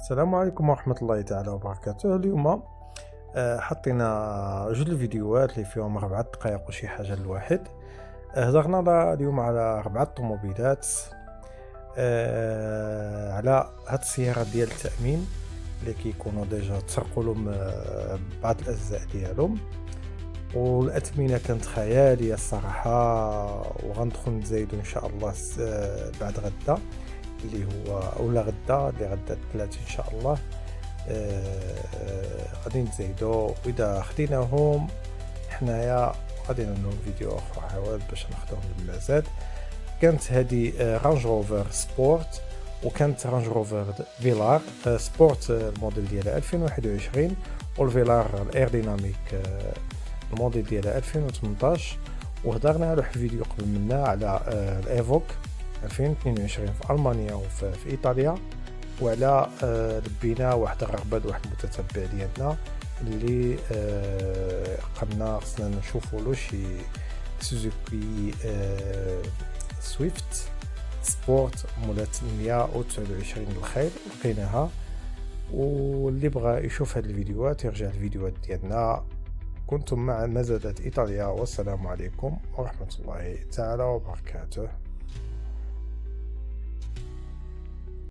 السلام عليكم ورحمة الله تعالى وبركاته. اليوم حطينا جوج الفيديوهات اللي فيهم 4 دقائق وشي حاجة الواحد. هضرنا اليوم على 4 طوموبيلات، على هاد السيارات ديال التأمين اللي كيكونوا ديجا تسرقوا لهم بعض الأجزاء ديالهم، والأثمنة كانت خيالية الصراحة. وغندخل نزايدو إن شاء الله بعد غدا اللي هو اولا غدا الثلاث ان شاء الله. غادي نزيدو، واذا خديناهم حنايا غادي نعملو فيديو اخر عواد باش ناخذوهم للمزاد. كانت هذه رانج روفر سبورت، وكانت رانج روفر فيلار سبورت الموديل ديالها 2021، والفيلار الايرديناميك الموديل ديالها 2018. وهضرنا على واحد الفيديو قبل منا على الايفوك 2022 في ألمانيا وفي إيطاليا، وعلى لبينا واحد الرغبة واحد المتتبع ديالنا اللي قلنا خصنا نشوفوا له شي سوزوكي سويفت سبورت موديل 129 الخير. لقيناها، واللي بغى يشوف هاد الفيديوهات يرجع الفيديوهات ديالنا. كنتم مع مزادات إيطاليا، والسلام عليكم ورحمة الله تعالى وبركاته.